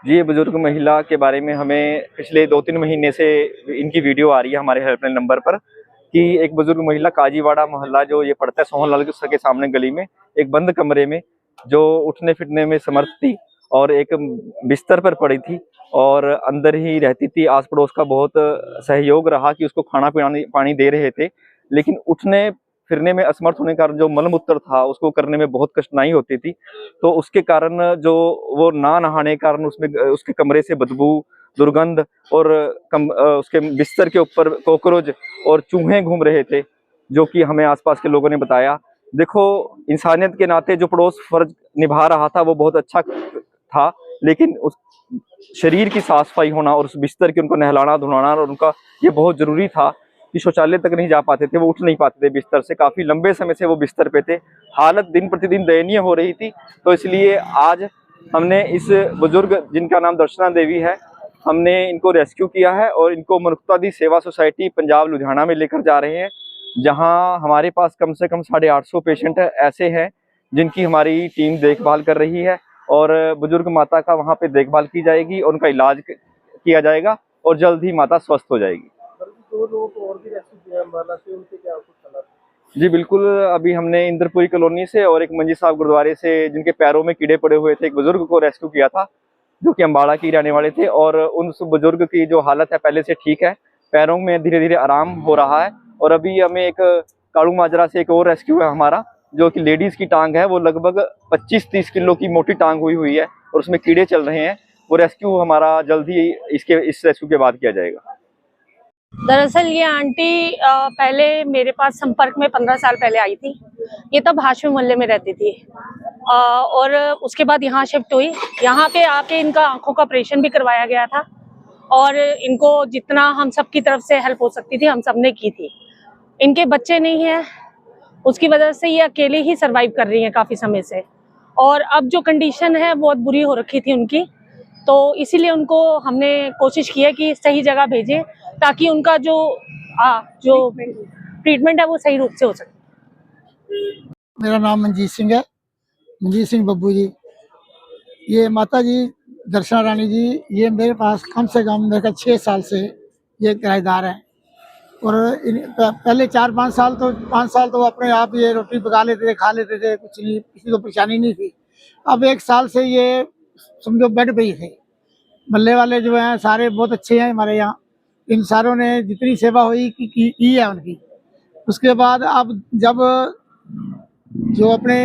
जी, ये बुजुर्ग महिला के बारे में हमें पिछले 2-3 महीने से इनकी वीडियो आ रही है हमारे हेल्पलाइन नंबर पर कि एक बुजुर्ग महिला काजीवाड़ा मोहल्ला जो ये पड़ता है सोहनलाल के सामने गली में, एक बंद कमरे में जो उठने-फिरने में समर्थ थी और एक बिस्तर पर पड़ी थी और अंदर ही रहती थी। आस-पड़ोस का बहुत सहयोग रहा कि उसको खाना पानी दे रहे थे, लेकिन उठने फिरने में असमर्थ होने के कारण जो मल-मूत्र था, उसको करने में बहुत कठिनाई होती थी। तो उसके कारण जो वो ना नहाने के कारण उसमें उसके कमरे से बदबू, दुर्गंध और उसके बिस्तर के ऊपर कॉकरोच और चूहे घूम रहे थे, जो कि हमें आस-पास के लोगों ने बताया। देखो, इंसानियत के नाते जो पड़ोस फ़र्ज़ निभा रहा था, वो बहुत अच्छा था, लेकिन उस शरीर की साफ-सफाई होना और उस बिस्तर की उनको नहलाना-धुलाना और उनका ये बहुत ज़रूरी था कि शौचालय तक नहीं जा पाते थे, वो उठ नहीं पाते थे बिस्तर से, काफ़ी लंबे समय से वो बिस्तर पे थे। हालत दिन-प्रतिदिन दयनीय हो रही थी, तो इसलिए आज हमने इस बुजुर्ग जिनका नाम दर्शना देवी है, हमने इनको रेस्क्यू किया है और इनको मनुष्यता दी सेवा सोसाइटी पंजाब लुधियाना में लेकर जा रहे हैं, जहाँ हमारे पास कम से कम 850 पेशेंट ऐसे हैं, जिनकी हमारी टीम देखभाल कर रही है और बुजुर्ग माता का वहाँ पे देखभाल की जाएगी और उनका इलाज किया जाएगा और जल्द ही माता स्वस्थ हो जाएगी। दो लोगों को और भी रेस्क्यू किया है अम्बाला से, उनसे क्या कुछ सलाह? जी बिल्कुल, अभी हमने इंद्रपुरी कॉलोनी से और एक मंजी साहब गुरुद्वारे से जिनके पैरों में कीड़े पड़े हुए थे, एक बुजुर्ग को रेस्क्यू किया था, जो कि अम्बाड़ा के रहने वाले थे और उस बुजुर्ग की जो हालत है पहले से ठीक है, पैरों में धीरे-धीरे आराम हो रहा है और अभी हमें एक काड़ू माजरा से एक और रेस्क्यू है हमारा, जो कि लेडीज़ की टाँग है, वो लगभग 25-30 किलो की मोटी टाँग हुई है और उसमें कीड़े चल रहे हैं। वो रेस्क्यू हमारा जल्द ही इस रेस्क्यू के बाद किया जाएगा। दरअसल ये आंटी पहले मेरे पास संपर्क में 15 साल पहले आई थी। ये तब हाशमी मोहल्ले में रहती थी और उसके बाद यहाँ शिफ्ट हुई। यहाँ पे आके इनका आंखों का ऑपरेशन भी करवाया गया था और इनको जितना हम सब की तरफ से हेल्प हो सकती थी हम सब ने की थी। इनके बच्चे नहीं हैं, उसकी वजह से ये अकेले ही सर्वाइव कर रही हैं काफ़ी समय से और अब जो कंडीशन है बहुत बुरी हो रखी थी उनकी, तो इसीलिए उनको हमने कोशिश की है कि सही जगह भेजें ताकि उनका जो ट्रीटमेंट है वो सही रूप से हो सके। मेरा नाम मनजीत सिंह है, मनजीत सिंह बब्बू जी। ये माता जी दर्शना रानी जी, ये मेरे पास कम से कम मेरे 6 साल से ये किराएदार हैं और पहले 4-5 साल तो 5 साल तो अपने आप ये रोटी पका लेते थे, खा लेते थे, कुछ नहीं, किसी को परेशानी नहीं थी। अब 1 साल से ये समझो बेड पे ही थे। मोहल्ले वाले जो हैं सारे बहुत अच्छे हैं हमारे यहाँ, इन सारों ने जितनी सेवा हुई की है उनकी। उसके बाद अब जब जो अपने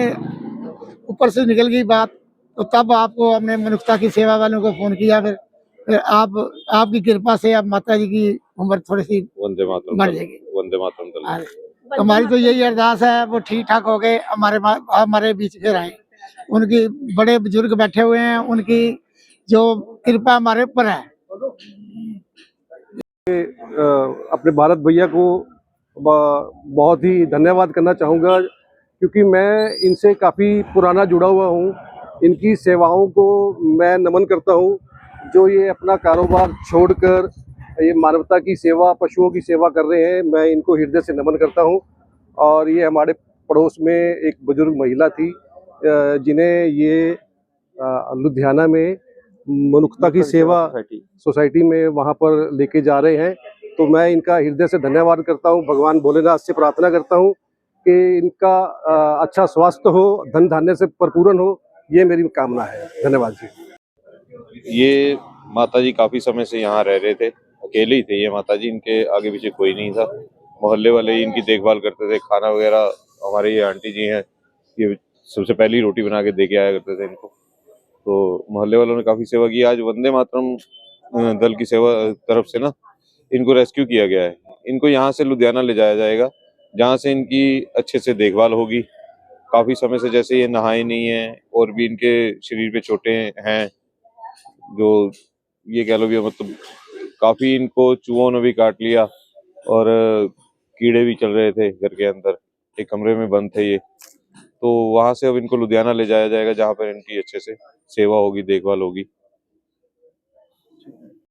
ऊपर से निकल गई बात, तो तब आपको हमने मनुष्यता की सेवा वालों को फ़ोन किया। फिर आपकी कृपा से अब माता जी की उम्र थोड़ी सी बढ़ जाएगी। वंदे मातरम। हमारी तो यही अरदास है वो ठीक ठाक हो गए, हमारे बीच फिर आए। उनकी बड़े बुजुर्ग बैठे हुए हैं, उनकी जो कृपा हमारे ऊपर है। अपने भारत भैया को बहुत ही धन्यवाद करना चाहूँगा, क्योंकि मैं इनसे काफ़ी पुराना जुड़ा हुआ हूँ। इनकी सेवाओं को मैं नमन करता हूँ, जो ये अपना कारोबार छोड़कर ये मानवता की सेवा, पशुओं की सेवा कर रहे हैं। मैं इनको हृदय से नमन करता हूँ। और ये हमारे पड़ोस में एक बुजुर्ग महिला थी, जिन्हें ये लुधियाना में मनुष्यता की सेवा सोसाइटी में वहाँ पर लेके जा रहे हैं। तो मैं इनका हृदय से धन्यवाद करता हूँ। भगवान भोलेनाथ से प्रार्थना करता हूँ कि इनका अच्छा स्वास्थ्य हो, धन धान्य से भरपूर हो, ये मेरी कामना है। धन्यवाद जी। ये माता जी काफी समय से यहाँ रह रहे थे, अकेले ही थे ये माता जी, इनके आगे पीछे कोई नहीं था। मोहल्ले वाले ही इनकी देखभाल करते थे, खाना वगैरह हमारे ये आंटी जी हैं, ये सबसे पहली रोटी बना के दे के आया करते थे इनको। तो मोहल्ले वालों ने काफी सेवा की। आज वंदे मातरम दल की सेवा तरफ से ना इनको रेस्क्यू किया गया है। इनको यहाँ से लुधियाना ले जाया जाएगा, जहाँ से इनकी अच्छे से देखभाल होगी। काफी समय से जैसे ये नहाए नहीं है और भी इनके शरीर पे चोटें हैं, जो ये कह लो भी, मतलब काफी इनको चूहों ने भी काट लिया और कीड़े भी चल रहे थे घर के अंदर, एक कमरे में बंद थे ये। तो वहां से अब इनको लुधियाना ले जाया जाएगा, जहाँ पर इनकी अच्छे से सेवा होगी, देखभाल होगी।